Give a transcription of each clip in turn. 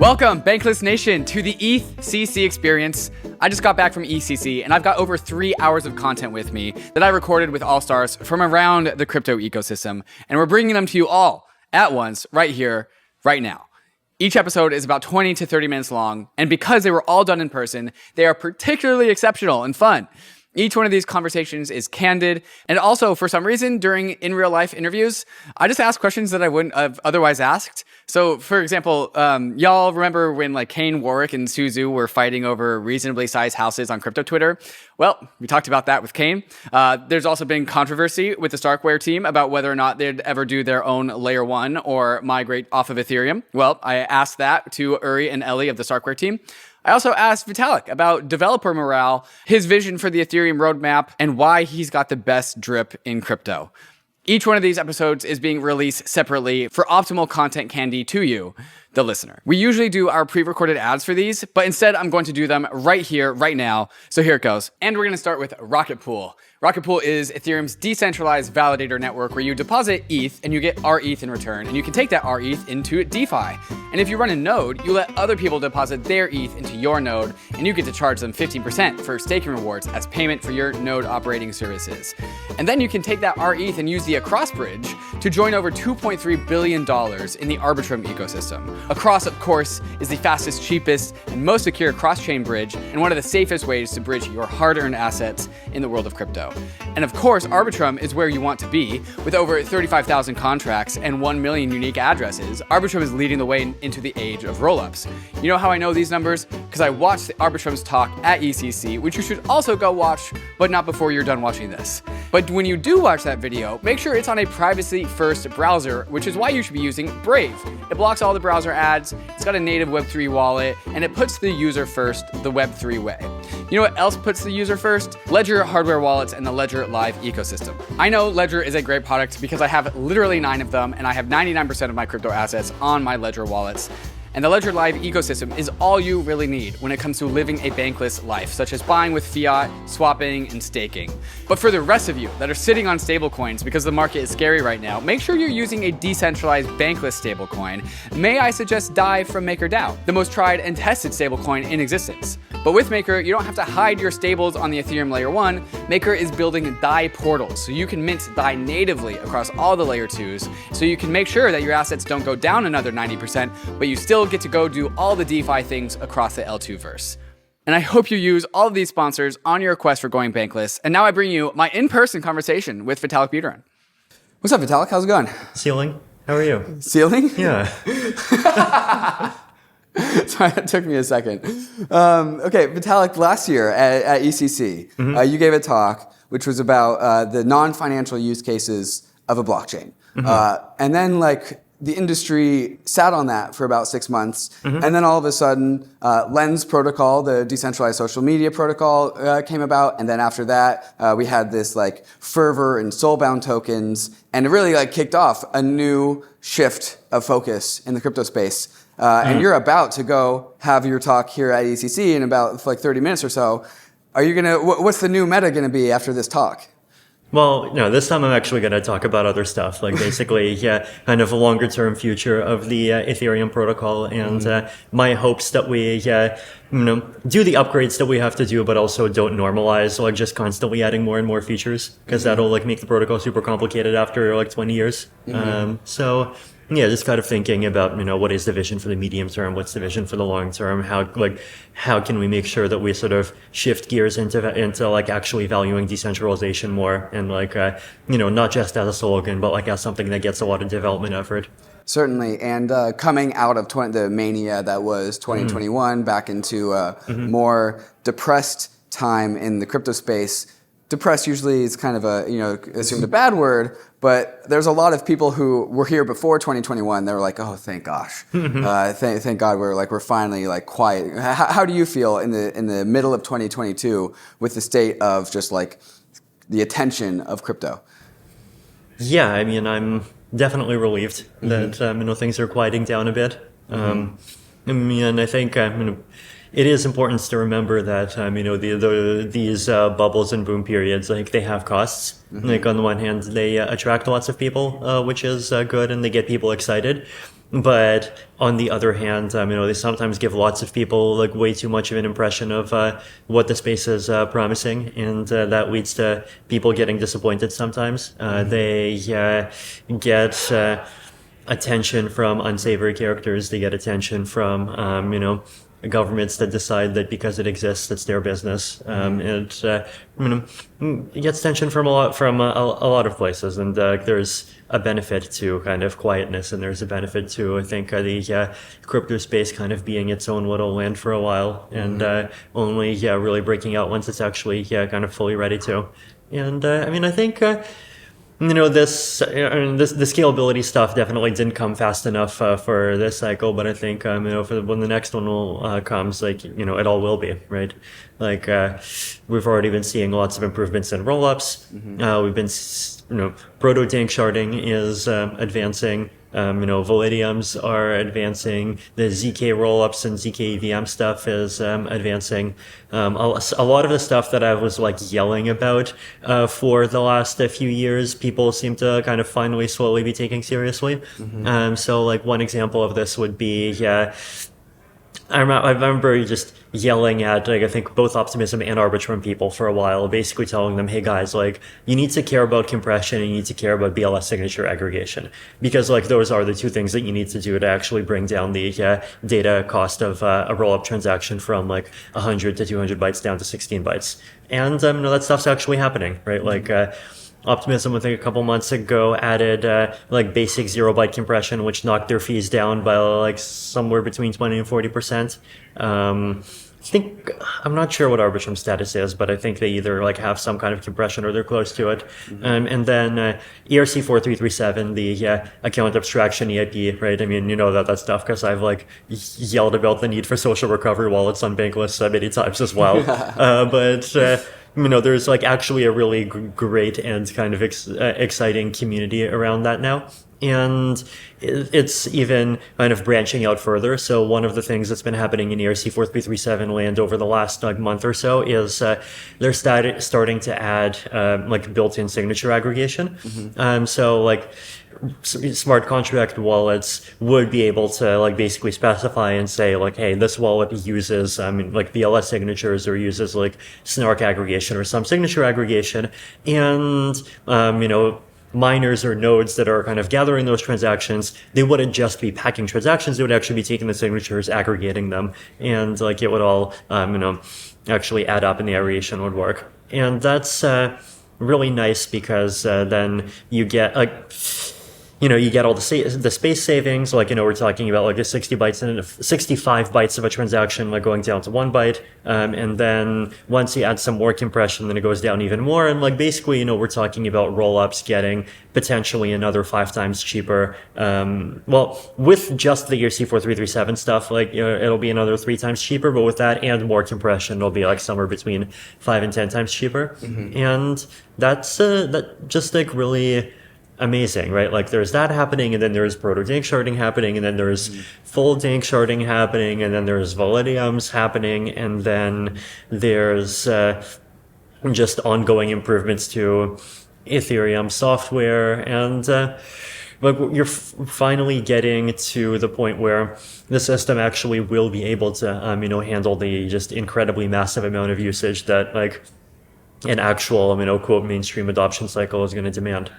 Welcome, Bankless Nation, to the EthCC experience. I just got back from EthCC, and I've got over 3 hours of content with me that I recorded with all-stars from around the crypto ecosystem, and we're bringing them to you all at once, right here, right now. Each episode is about 20 to 30 minutes long, and because they were all done in person, they are particularly exceptional and fun. Each one of these conversations is candid, and also, for some reason, during in-real-life interviews, I just ask questions that I wouldn't have otherwise asked. So, for example, y'all remember when like Kane, Warwick, and Suzu were fighting over reasonably sized houses on crypto Twitter? Well, we talked about that with Kane. There's also been controversy with the Starkware team about whether or not they'd ever do their own layer 1 or migrate off of Ethereum. Well, I asked that to Uri and Ellie of the Starkware team. I also asked Vitalik about developer morale, his vision for the Ethereum roadmap, and why he's got the best drip in crypto. Each one of these episodes is being released separately for optimal content candy to you, the listener. We usually do our pre-recorded ads for these, but instead I'm going to do them right here, right now. So here it goes. And we're going to start with Rocket Pool. Rocket Pool is Ethereum's decentralized validator network where you deposit ETH and you get RETH in return, and you can take that RETH into DeFi. And if you run a node, you let other people deposit their ETH into your node, and you get to charge them 15% for staking rewards as payment for your node operating services. And then you can take that RETH and use the Across bridge to join over $2.3 billion in the ARBITRUM ecosystem. Across, of course, is the fastest, cheapest, and most secure cross-chain bridge, and one of the safest ways to bridge your hard-earned assets in the world of crypto. And of course, ARBITRUM is where you want to be. With over 35,000 contracts and 1 million unique addresses, ARBITRUM is leading the way into the age of rollups. You know how I know these numbers? Because I watched ARBITRUM's talk at EthCC, which you should also go watch, but not before you're done watching this. But when you do watch that video, make sure it's on a privacy-first browser, which is why you should be using Brave. It blocks all the browser ads, it's got a native Web3 wallet, and it puts the user first the Web3 way. You know what else puts the user first? Ledger hardware wallets and the Ledger Live ecosystem. I know Ledger is a great product because I have literally 9 of them, and I have 99% of my crypto assets on my Ledger wallets. And the Ledger Live ecosystem is all you really need when it comes to living a bankless life, such as buying with fiat, swapping, and staking. But for the rest of you that are sitting on stablecoins because the market is scary right now, make sure you're using a decentralized bankless stablecoin. May I suggest DAI from MakerDAO, the most tried and tested stablecoin in existence. But with Maker, you don't have to hide your stables on the Ethereum Layer 1. Maker is building DAI portals, so you can mint DAI natively across all the Layer 2s, so you can make sure that your assets don't go down another 90%, but you still get to go do all the DeFi things across the L2 verse. And I hope you use all of these sponsors on your quest for going bankless. And now I bring you my in-person conversation with Vitalik Buterin. What's up, Vitalik? How's it going? Ceiling. How are you? Ceiling? Yeah. Sorry, that took me a second. Okay, Vitalik, last year at EthCC, you gave a talk which was about the non-financial use cases of a blockchain. And then the industry sat on that for about 6 months, and then all of a sudden, Lens protocol, the decentralized social media protocol, came about, and then after that, we had this fervor in soulbound tokens, and it really kicked off a new shift of focus in the crypto space. And you're about to go have your talk here at EthCC in about 30 minutes or so. Are you gonna? What's the new meta gonna be after this talk? Well, no, this time I'm actually going to talk about other stuff, basically, kind of a longer term future of the Ethereum protocol, and my hopes that we, do the upgrades that we have to do, but also don't normalize, just constantly adding more and more features, because that'll make the protocol super complicated after 20 years. So yeah, just kind of thinking about, what is the vision for the medium term? What's the vision for the long term? How can we make sure that we sort of shift gears into actually valuing decentralization more, and not just as a slogan, but as something that gets a lot of development effort. Certainly, and coming out of the mania that was 2021 back into a more depressed time in the crypto space. Depressed usually is kind of assumed a bad word, but there's a lot of people who were here before 2021. They were like, "Oh, thank gosh, thank God we're finally quiet." How do you feel in the middle of 2022 with the state of just the attention of crypto? Yeah, I mean, I'm definitely relieved that things are quieting down a bit. I think it is important to remember that these bubbles and boom periods, they have costs. On the one hand, they attract lots of people, which is good, and they get people excited. But on the other hand, they sometimes give lots of people like way too much of an impression of what the space is promising, and that leads to people getting disappointed sometimes. They get attention from unsavory characters. They get attention from, governments that decide that because it exists, it's their business. It gets attention from a lot of places, and there's a benefit to kind of quietness, and there's a benefit to, I think, the crypto space kind of being its own little land for a while, and only really breaking out once it's actually kind of fully ready to. And I think. The scalability stuff definitely didn't come fast enough for this cycle, but I think for when the next one comes, it all will be, right. Like we've already been seeing lots of improvements in rollups. We've been proto dank sharding is advancing. Validiums are advancing. The ZK rollups and ZK EVM stuff is advancing. A lot of the stuff that I was yelling about for the last few years, people seem to kind of finally slowly be taking seriously. So one example of this would be, I remember just yelling at, I think, both Optimism and Arbitrum people for a while, basically telling them, hey guys, you need to care about compression and you need to care about BLS signature aggregation. Because, those are the two things that you need to do to actually bring down the data cost of a rollup transaction from, 100 to 200 bytes down to 16 bytes. And, that stuff's actually happening, right? Optimism, I think a couple months ago, added basic 0-byte compression, which knocked their fees down by somewhere between 20 and 40%. I'm not sure what Arbitrum's status is, but I think they either have some kind of compression or they're close to it. And then ERC4337, the account abstraction EIP, right? That stuff because I've yelled about the need for social recovery wallets on Bankless many times as well. There's actually a really great and kind of exciting community around that now. And it's even kind of branching out further. So one of the things that's been happening in ERC4337 land over the last month or so is they're starting to add built-in signature aggregation. Smart contract wallets would be able to basically specify and say hey, this wallet uses BLS signatures or uses snark aggregation or some signature aggregation, and miners or nodes that are kind of gathering those transactions, they wouldn't just be packing transactions, they would actually be taking the signatures, aggregating them, and it would all actually add up and the aggregation would work. And that's really nice because then you get you get all the space savings. We're talking about the 60 bytes and 65 bytes of a transaction going down to 1 byte, and then once you add some more compression, then it goes down even more. And basically, we're talking about rollups getting potentially another 5 times cheaper. With just the ERC4337 stuff, it'll be another 3 times cheaper. But with that and more compression, it'll be somewhere between 5 and 10 times cheaper. And that's that just really amazing, right? There's that happening, and then there's proto dank sharding happening, and then there's full dank sharding happening, and then there's validiums happening, and then there's just ongoing improvements to Ethereum software, and you're finally getting to the point where the system actually will be able to handle the just incredibly massive amount of usage that an actual, quote, mainstream adoption cycle is going to demand.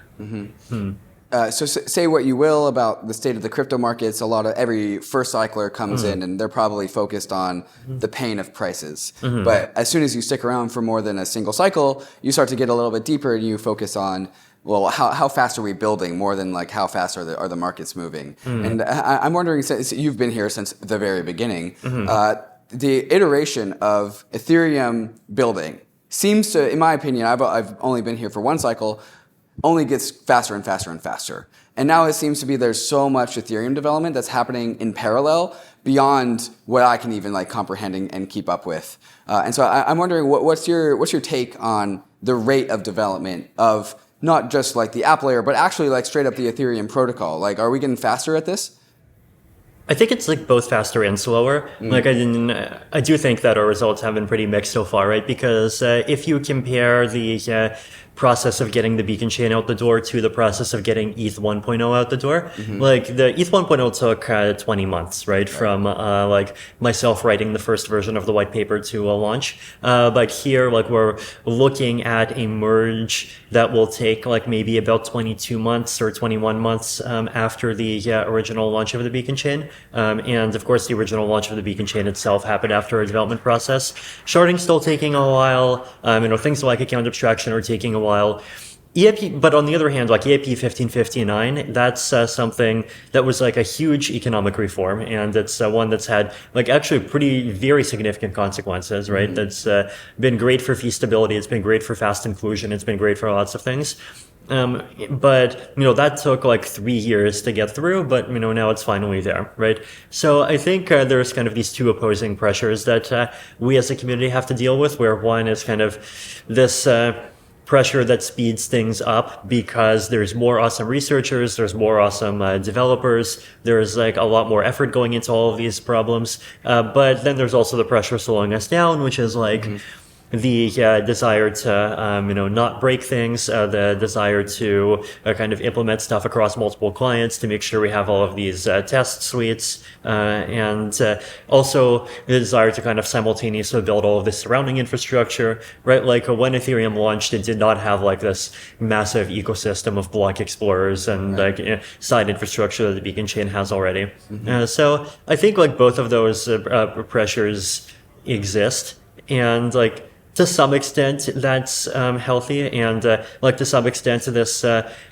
So say what you will about the state of the crypto markets, every first cycler comes in and they're probably focused on the pain of prices. But as soon as you stick around for more than a single cycle, you start to get a little bit deeper and you focus on, well, how fast are we building more than how fast are the markets moving? And I'm wondering, since you've been here since the very beginning, the iteration of Ethereum building seems to, in my opinion, I've only been here for one cycle, only gets faster and faster and faster. And now it seems to be there's so much Ethereum development that's happening in parallel beyond what I can even comprehend and keep up with. And so I'm wondering what's your take on the rate of development of not just the app layer, but actually straight up the Ethereum protocol? Are we getting faster at this? I think it's both faster and slower. I do think that our results have been pretty mixed so far, right? Because if you compare the process of getting the beacon chain out the door to the process of getting ETH 1.0 out the door. Like the ETH 1.0 took 20 months, right? From like myself writing the first version of the white paper to launch. But here, like we're looking at a merge that will take like maybe about 22 months or 21 months after the original launch of the beacon chain. And of course, the original launch of the beacon chain itself happened after a development process. Sharding still taking a while. Things like account abstraction are taking a while. EIP, but on the other hand, like EIP 1559, that's something that was like a huge economic reform, and it's one that's had like actually pretty very significant consequences, right? That's been great for fee stability, it's been great for fast inclusion, it's been great for lots of things. But that took like 3 years to get through, but now it's finally there, right? So I think there's kind of these two opposing pressures that we as a community have to deal with, where one is kind of this pressure that speeds things up because there's more awesome researchers, there's more awesome developers, there's like a lot more effort going into all of these problems. But then there's also the pressure slowing us down, which is like the desire to not break things, the desire to kind of implement stuff across multiple clients to make sure we have all of these test suites, and also the desire to kind of simultaneously build all of this surrounding infrastructure, right? Like when Ethereum launched, it did not have like this massive ecosystem of block explorers and side infrastructure that the beacon chain has already. So I think like both of those pressures exist, and like to some extent that's healthy, and like to some extent this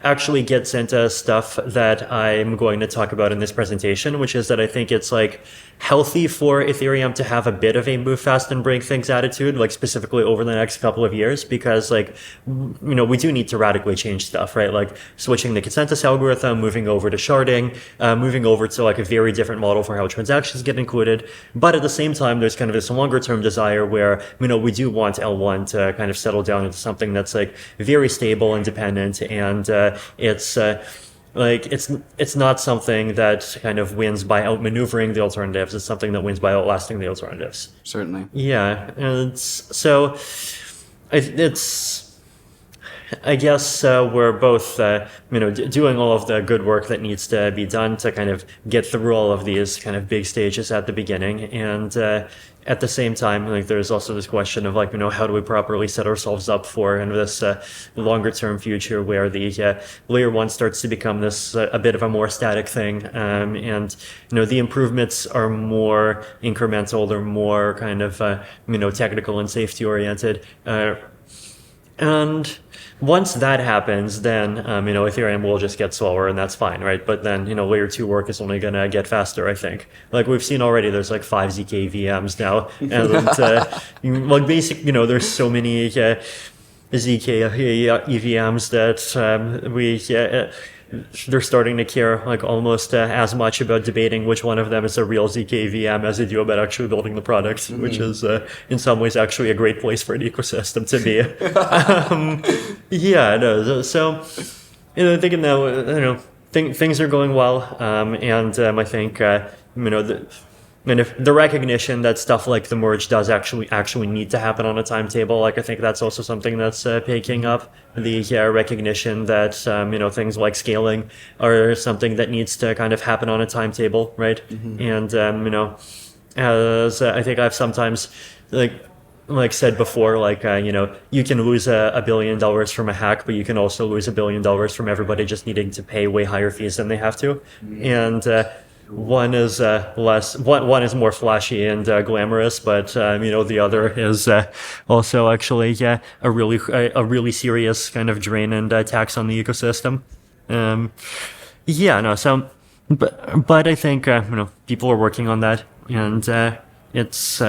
actually gets into stuff that I'm going to talk about in this presentation, which is that I think it's like healthy for Ethereum to have a bit of a move fast and break things attitude, like specifically over the next couple of years, because like we do need to radically change stuff, right? Like switching the consensus algorithm, moving over to sharding, moving over to like a very different model for how transactions get included. But at the same time, there's kind of this longer term desire where we do want L1 to kind of settle down into something that's like very stable, independent, and it's not something that kind of wins by outmaneuvering the alternatives. It's something that wins by outlasting the alternatives. Certainly. Yeah, and so I guess we're both, doing all of the good work that needs to be done to kind of get through all of these kind of big stages at the beginning. And at the same time, like there's also this question of like, how do we properly set ourselves up for this longer term future where the layer one starts to become this a bit of a more static thing, and the improvements are more incremental, they're more kind of technical and safety oriented, and once that happens, then Ethereum will just get slower, and that's fine, right? But then layer 2 work is only gonna get faster, I think. Like we've seen already, there's like 5 ZK VMs now, and like there's so many ZK EVMs that they're starting to care like almost as much about debating which one of them is a real ZK VM as they do about actually building the product, which is in some ways actually a great place for an ecosystem to be. So thinking now, things are going well, and I think the recognition that stuff like the merge does actually need to happen on a timetable, like I think that's also something that's picking up. The recognition that things like scaling are something that needs to kind of happen on a timetable, right? And as I think I've sometimes like said before, like you can lose $1 billion from a hack, but you can also lose $1 billion from everybody just needing to pay way higher fees than they have to, and one is one is more flashy and glamorous, but the other is also actually a really serious kind of drain and tax on the ecosystem. But I think people are working on that, and it's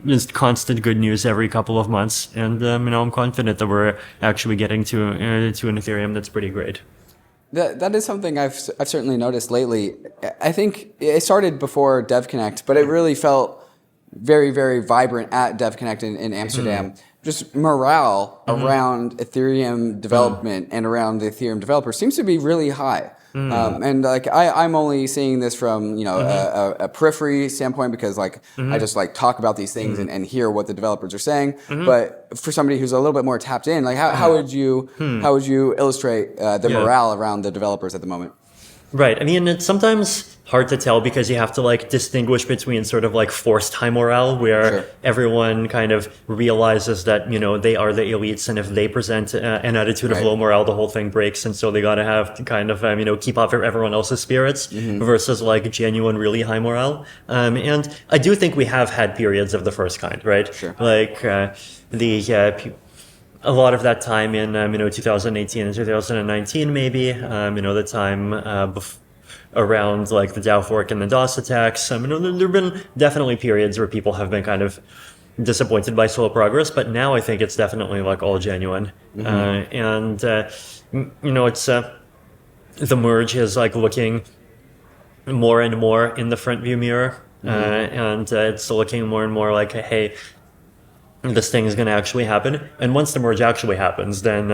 just constant good news every couple of months, and I'm confident that we're actually getting to an Ethereum that's pretty great. That is something I've certainly noticed lately. I think it started before DevConnect, but it really felt very, very vibrant at DevConnect in Amsterdam. Just morale around Ethereum development and around the Ethereum developers seems to be really high. And like I'm only seeing this from a periphery standpoint because like I just like talk about these things and hear what the developers are saying. But for somebody who's a little bit more tapped in, like how would you illustrate the morale around the developers at the moment? Right. I mean, it's sometimes hard to tell because you have to like distinguish between sort of like forced high morale where everyone kind of realizes that, they are the elites, and if they present an attitude of low morale, the whole thing breaks. And so they got to have to kind of, keep up everyone else's spirits versus like genuine, really high morale. And I do think we have had periods of the first kind, right? Sure. Like a lot of that time in 2018 and 2019 maybe the time around like the DAO fork and the DOS attacks. There have been definitely periods where people have been kind of disappointed by slow progress, but now I think it's definitely like all genuine. And it's the merge is like looking more and more in the front view mirror, and it's looking more and more like, hey, this thing is going to actually happen. And once the merge actually happens, then,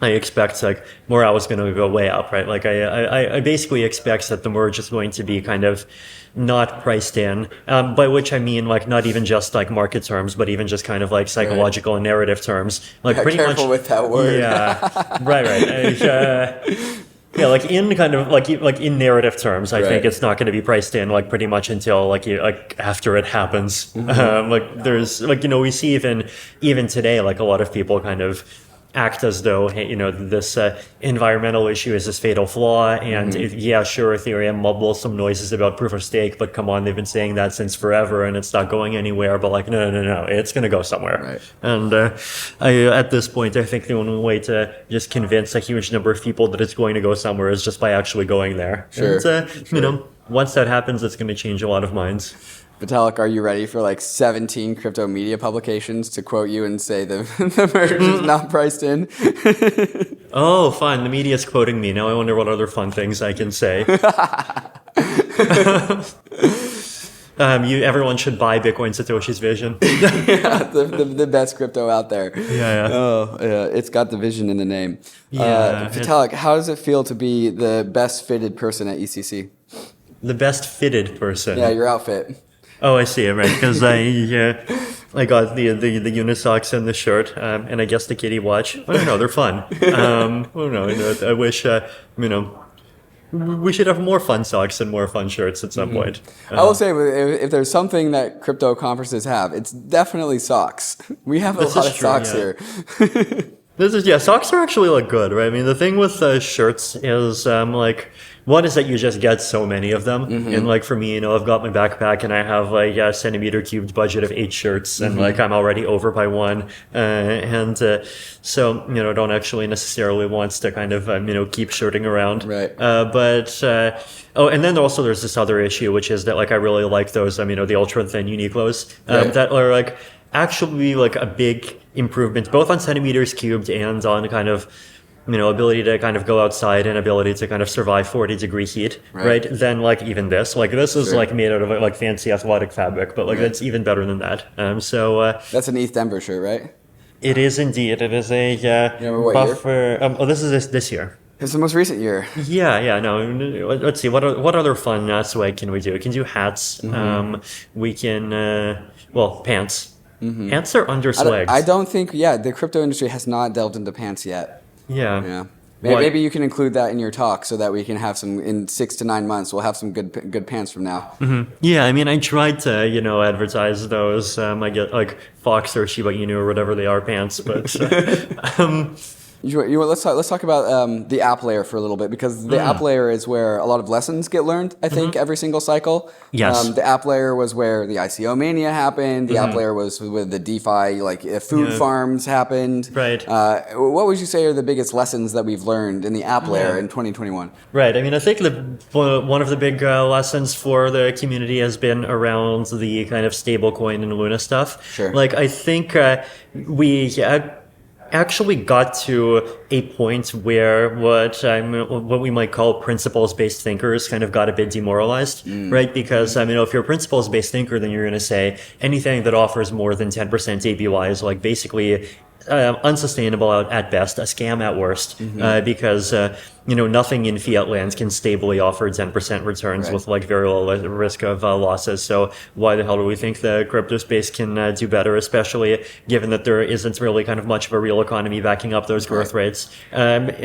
I expect like morale is going to go way up, right? Like I basically expect that the merge is going to be kind of not priced in, by which I mean like not even just like market terms, but even just kind of like psychological and narrative terms. Like pretty careful much with that word. Yeah, right. Yeah, like in kind of like in narrative terms, I think it's not going to be priced in like pretty much until like after it happens. Like there's like we see even today like a lot of people kind of act as though, hey, this environmental issue is this fatal flaw, and sure, Ethereum mumbles some noises about proof of stake, but come on, they've been saying that since forever, and it's not going anywhere. But like, no, it's going to go somewhere. Right. And at this point, I think the only way to just convince a huge number of people that it's going to go somewhere is just by actually going there. Sure. And, once that happens, it's going to change a lot of minds. Vitalik, are you ready for like 17 crypto media publications to quote you and say the merge is not priced in? Oh, fine. The media's quoting me. Now I wonder what other fun things I can say. Everyone should buy Bitcoin Satoshi's vision. the best crypto out there. Yeah. Oh, yeah. It's got the vision in the name. Yeah. Vitalik, how does it feel to be the best fitted person at EthCC? The best fitted person? Yeah, your outfit. Oh, I see. Right, because I got the unisocks and the shirt, and I guess the kitty watch. I don't know, they're fun. I wish we should have more fun socks and more fun shirts at some point. I will say, if there's something that crypto conferences have, it's definitely socks. We have a lot of socks here. Socks are actually like good, right? I mean, the thing with shirts is like. One is that you just get so many of them. And like for me, I've got my backpack and I have like a centimeter cubed budget of 8 shirts and like I'm already over by one. So, don't actually necessarily want to kind of, keep shirting around. Right. And then also there's this other issue, which is that like I really like those, the ultra thin Uniqlos that are like actually like a big improvement, both on centimeters cubed and on kind of, ability to kind of go outside and ability to kind of survive 40-degree heat, right? Then like even this is like made out of like fancy athletic fabric, but like that's even better than that. That's an ETH Denver shirt, right? It is indeed. It is a buffer. This is this year. It's the most recent year. Yeah. No, let's see. What other fun swag can we do? We can do hats. We can pants. Pants are underswagged. I don't think. Yeah, the crypto industry has not delved into pants yet. Yeah. Maybe you can include that in your talk so that we can have some in 6 to 9 months. We'll have some good pants from now. Yeah, I mean, I tried to advertise those. I get like Fox or Shiba Inu or whatever they are pants, but let's talk about the app layer for a little bit, because the app layer is where a lot of lessons get learned, I think, every single cycle. Yes. The app layer was where the ICO mania happened. The app layer was with the DeFi, like food farms happened. Right. What would you say are the biggest lessons that we've learned in the app layer in 2021? Right. I mean, I think one of the big lessons for the community has been around the kind of stablecoin and Luna stuff. Sure. Like, I think we actually got to a point where what we might call principles-based thinkers kind of got a bit demoralized, right? Because if you're a principles-based thinker, then you're going to say anything that offers more than 10% APY is like basically unsustainable at best, a scam at worst, because nothing in fiat lands can stably offer 10% returns with like very low risk of losses. So why the hell do we think the crypto space can do better, especially given that there isn't really kind of much of a real economy backing up those growth rates? But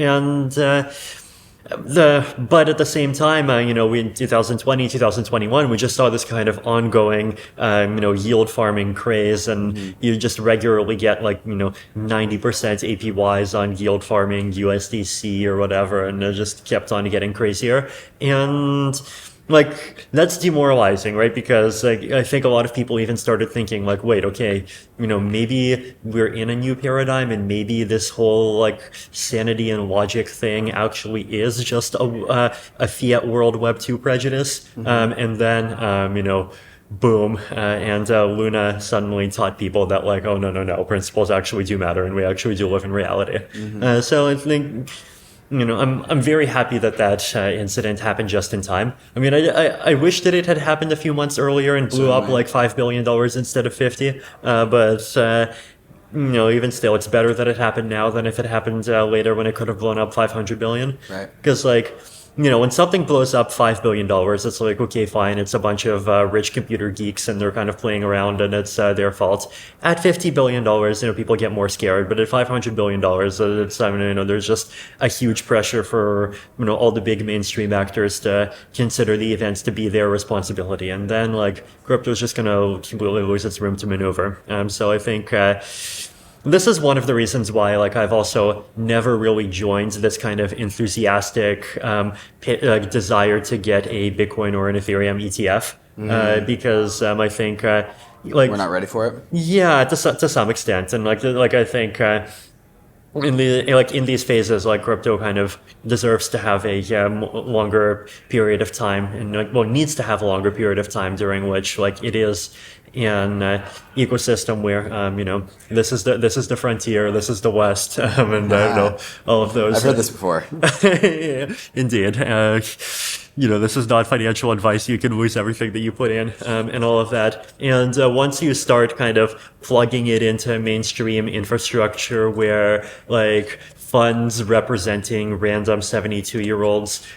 at the same time, we in 2020, 2021, we just saw this kind of ongoing, yield farming craze, and you just regularly get like, 90% APYs on yield farming, USDC or whatever, and it just kept on getting crazier. And like, that's demoralizing, right? Because like, I think a lot of people even started thinking like, wait, okay, maybe we're in a new paradigm, and maybe this whole like sanity and logic thing actually is just a fiat world Web 2 prejudice. And then, boom, and Luna suddenly taught people that like, oh, no, principles actually do matter, and we actually do live in reality. So I think, I'm very happy that incident happened just in time. I mean, I wish that it had happened a few months earlier and blew up like $5 billion instead of 50. But even still, it's better that it happened now than if it happened later when it could have blown up 500 billion. Right. Because like, when something blows up $5 billion, it's like, okay, fine, it's a bunch of rich computer geeks and they're kind of playing around and it's their fault. At $50 billion, people get more scared, but at $500 billion, it's, there's just a huge pressure for, all the big mainstream actors to consider the events to be their responsibility. And then, like, crypto's just going to completely lose its room to maneuver. So I think this is one of the reasons why, like, I've also never really joined this kind of enthusiastic desire to get a Bitcoin or an Ethereum ETF, because I think, like, we're not ready for it. Yeah, to some extent, and like I think. In these phases, like, crypto kind of deserves to have a longer period of time, and needs to have a longer period of time during which like it is an ecosystem where this is the frontier, this is the West, and all of those. I've heard this before. Indeed. This is not financial advice. You can lose everything that you put in, and all of that. And once you start kind of plugging it into mainstream infrastructure where like funds representing random 72-year-olds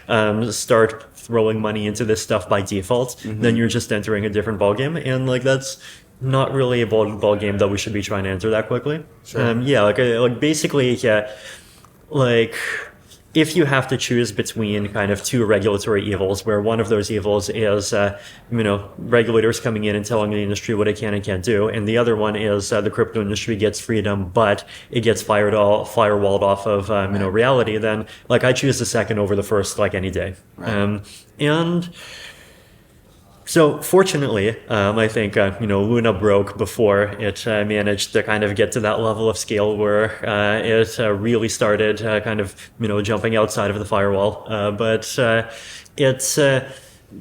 start throwing money into this stuff by default, then you're just entering a different ballgame. And like, that's not really a ball game that we should be trying to enter that quickly. Sure. Basically, like, if you have to choose between kind of two regulatory evils, where one of those evils is, regulators coming in and telling the industry what it can and can't do, and the other one is the crypto industry gets freedom, but it gets firewalled off of, reality, then, like, I choose the second over the first, like, any day. Right. And so fortunately, I think, Luna broke before it managed to kind of get to that level of scale where it really started kind of, jumping outside of the firewall. But it's,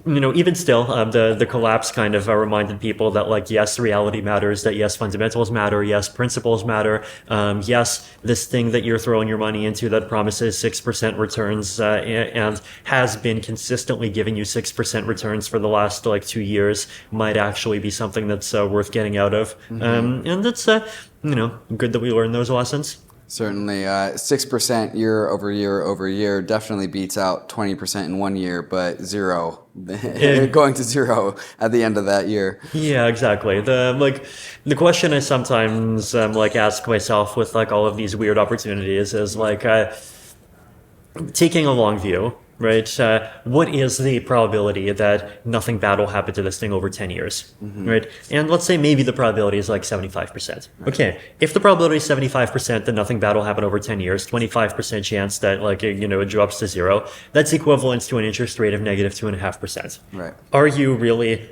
even still, the collapse kind of reminded people that, like, yes, reality matters, that yes, fundamentals matter, yes, principles matter, yes, this thing that you're throwing your money into that promises 6% returns and has been consistently giving you 6% returns for the last, like, 2 years might actually be something that's worth getting out of. And it's, good that we learned those lessons. Certainly, 6% year over year definitely beats out 20% in 1 year, but zero going to zero at the end of that year. Yeah, exactly. The question I sometimes ask myself with like all of these weird opportunities is like taking a long view. Right? What is the probability that nothing bad will happen to this thing over 10 years? Right? And let's say maybe the probability is like 75%. Right. Okay. If the probability is 75% that nothing bad will happen over 10 years, 25% chance that it drops to zero, that's equivalent to an interest rate of negative 2.5%. Right. Are you really,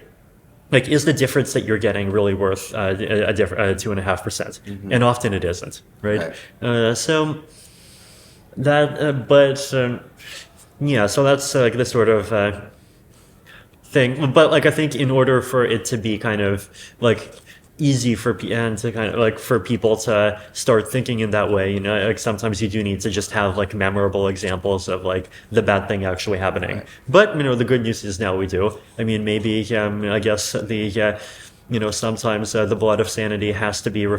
like, is the difference that you're getting really worth a 2.5%? And often it isn't. Right? So that, yeah, so that's like the sort of thing. But like, I think in order for it to be kind of like easy for for people to start thinking in that way, like sometimes you do need to just have like memorable examples of like the bad thing actually happening. Right. But the good news is now we do. I mean, maybe I guess the sometimes the blood of sanity has to be or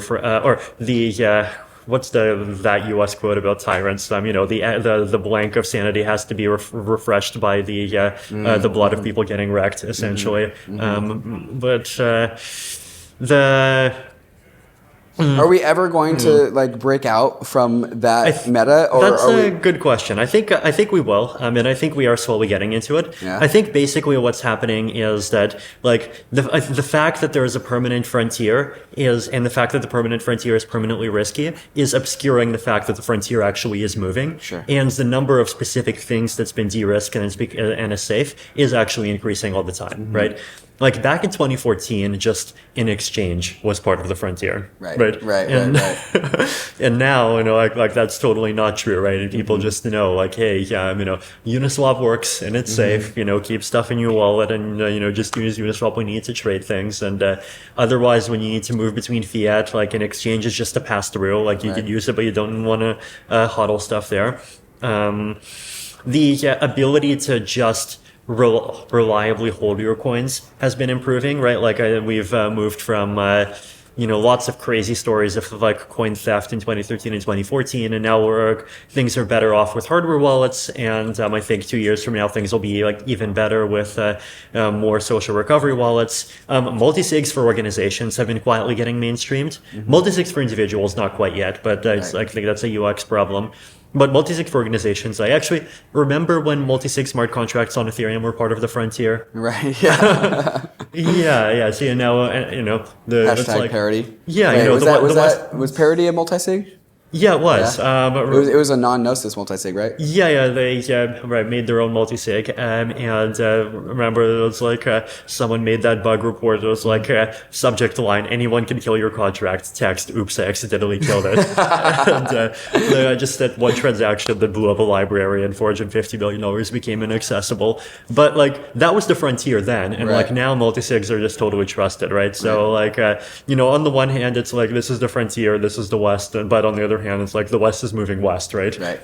the what's that U.S. quote about tyrants? The blank of sanity has to be refreshed by the blood of people getting wrecked, essentially. Are we ever going to like break out from that meta? Or that's are a good question. I think we will. And I think we are slowly getting into it. Yeah. I think basically what's happening is that like the fact that there is a permanent frontier and the fact that the permanent frontier is permanently risky is obscuring the fact that the frontier actually is moving. Sure. And the number of specific things that's been de-risked and is safe is actually increasing all the time, right? Like back in 2014, just an exchange was part of the frontier, right? And now, like that's totally not true, right? And people just know, like, hey, yeah, Uniswap works and it's safe. Keep stuff in your wallet and just use Uniswap when you need to trade things. And otherwise, when you need to move between fiat, like an exchange is just a pass through. Like you could use it, but you don't want to hodl stuff there. The ability to just reliably hold your coins has been improving, right? Like we've moved from lots of crazy stories of like coin theft in 2013 and 2014, and now things are better off with hardware wallets, and I think 2 years from now things will be like even better with more social recovery wallets. Multisigs for organizations have been quietly getting mainstreamed. Multisigs for individuals not quite yet, but I think that's a UX problem. But multisig for organizations, I actually remember when multisig smart contracts on Ethereum were part of the frontier. Right. Yeah. yeah. So now, the hashtag like, parity. Yeah. Wait, was parity a multisig? Yeah, it was. Yeah. It was a non-gnosis multisig, right? Yeah, they made their own multisig, remember it was like someone made that bug report. It was like subject line: anyone can kill your contract. Text: oops, I accidentally killed it. And just that one transaction that blew up a library and $450 million became inaccessible. But like that was the frontier then, and like now multisigs are just totally trusted, right? So like on the one hand, it's like this is the frontier, this is the West, but on the other hand, it's like the West is moving west, right? Like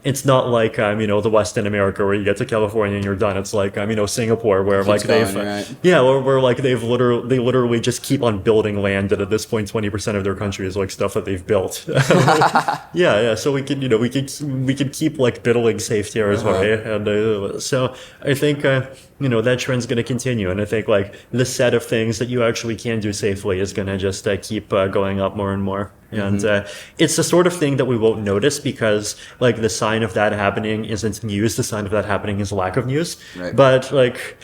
it's not like the West in America where you get to California and you're done. It's like Singapore where like where like they literally just keep on building land, and at this point 20% of their country is like stuff that they've built. So we could keep like biddling safe territory, and so I think that trend's going to continue, and I think like the set of things that you actually can do safely is going to just keep going up more and more. And it's the sort of thing that we won't notice because like the sign of that happening isn't news. The sign of that happening is lack of news. Right. But like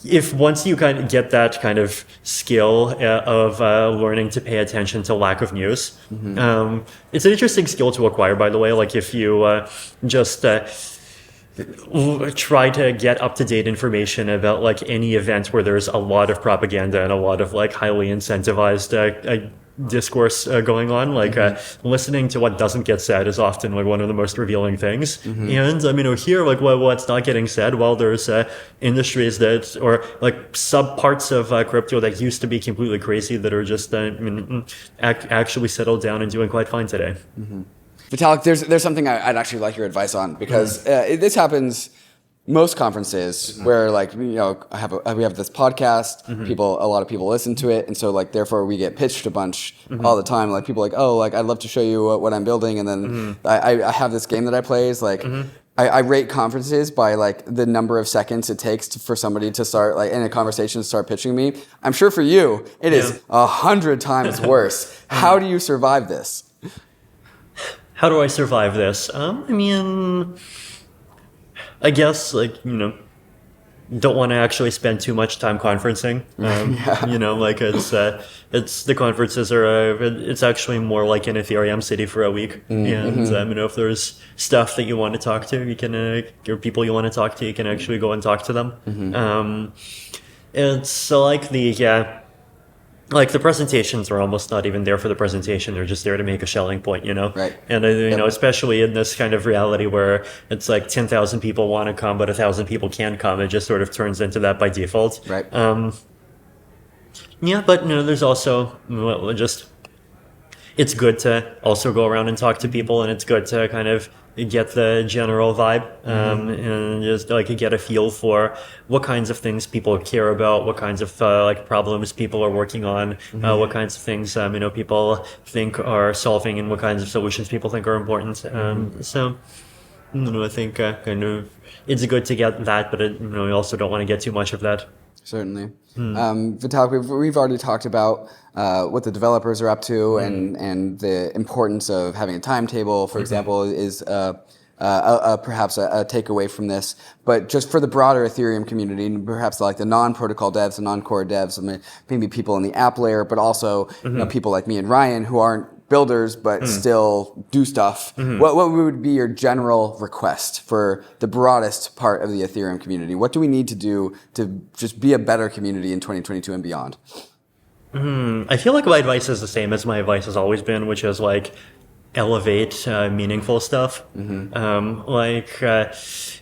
if once you kind of get that kind of skill of learning to pay attention to lack of news, it's an interesting skill to acquire, by the way. Like if you just try to get up-to-date information about like any event where there's a lot of propaganda and a lot of like highly incentivized discourse going on, like listening to what doesn't get said is often like one of the most revealing things. And here like what's not getting said, well, there's industries that or like sub parts of crypto that used to be completely crazy that are just actually settled down and doing quite fine today. Vitalik, there's something I'd actually like your advice on, because this happens most conferences where like we have this podcast, a lot of people listen to it, and so like therefore we get pitched a bunch all the time. Like people are like, oh, like I'd love to show you what I'm building, and then I have this game that I play. Is like I rate conferences by like the number of seconds it takes for somebody to start like in a conversation to start pitching me. I'm sure for you it is 100 times worse. How do you survive this? How do I survive this? I guess like don't want to actually spend too much time conferencing. Like it's the conferences are it's actually more like an Ethereum city for a week. And if there's stuff that you want to talk to, you can or people you want to talk to, you can actually go and talk to them. It's like the presentations are almost not even there for the presentation. They're just there to make a selling point, Right. And, especially in this kind of reality where it's like 10,000 people want to come, but 1,000 people can't come, it just sort of turns into that by default. Right. But, there's also it's good to also go around and talk to people, and it's good to kind of get the general vibe, and just like get a feel for what kinds of things people care about, what kinds of like problems people are working on, what kinds of things people think are solving, and what kinds of solutions people think are important. So I think kind of it's good to get that, but you also don't want to get too much of that. Certainly. Vitalik, we've already talked about what the developers are up to, and the importance of having a timetable, for example, is perhaps a takeaway from this. But just for the broader Ethereum community, and perhaps like the non-protocol devs and non-core devs, maybe people in the app layer, but also people like me and Ryan who aren't builders but still do stuff. What would be your general request for the broadest part of the Ethereum community? What do we need to do to just be a better community in 2022 and beyond? I feel like my advice is the same as my advice has always been, which is like elevate meaningful stuff.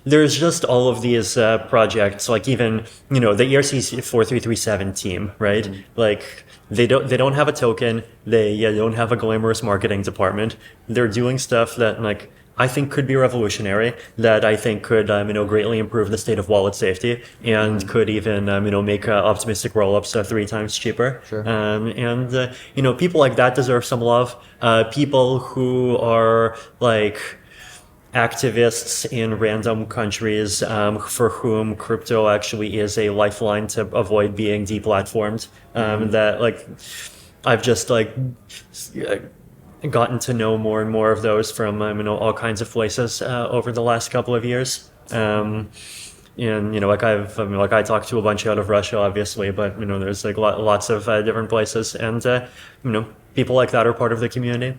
There's just all of these projects, like even the ERC 4337 team, right? Like they don't have a token, they don't have a glamorous marketing department. They're doing stuff that like I think could be revolutionary, that I think could greatly improve the state of wallet safety, and could even make optimistic rollups 3 times cheaper. Sure. People like that deserve some love. People who are like activists in random countries for whom crypto actually is a lifeline to avoid being deplatformed. That like I've just like gotten to know more and more of those from all kinds of places over the last couple of years. And I talked to a bunch out of Russia, obviously, but there's like lots of different places, and people like that are part of the community.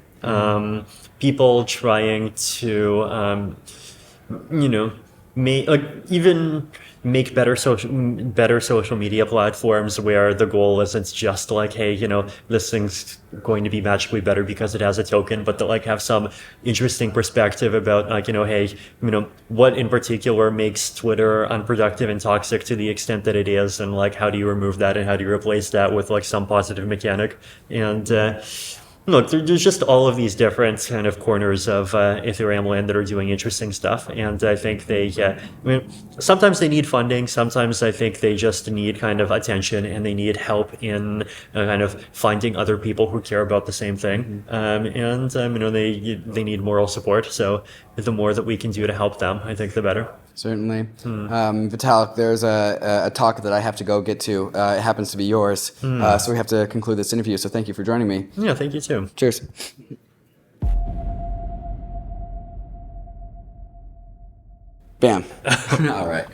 People trying to make better social media platforms where the goal isn't just like, hey, this thing's going to be magically better because it has a token, but to like have some interesting perspective about like, hey, what in particular makes Twitter unproductive and toxic to the extent that it is, and like how do you remove that and how do you replace that with like some positive mechanic. And look, there's just all of these different kind of corners of Ethereum land that are doing interesting stuff, and I think sometimes they need funding, sometimes I think they just need kind of attention, and they need help in kind of finding other people who care about the same thing, they need moral support. So the more that we can do to help them, I think the better. Certainly. Vitalik, there's a talk that I have to go get to. It happens to be yours. So we have to conclude this interview. So thank you for joining me. Yeah, thank you too. Cheers. Bam. All right.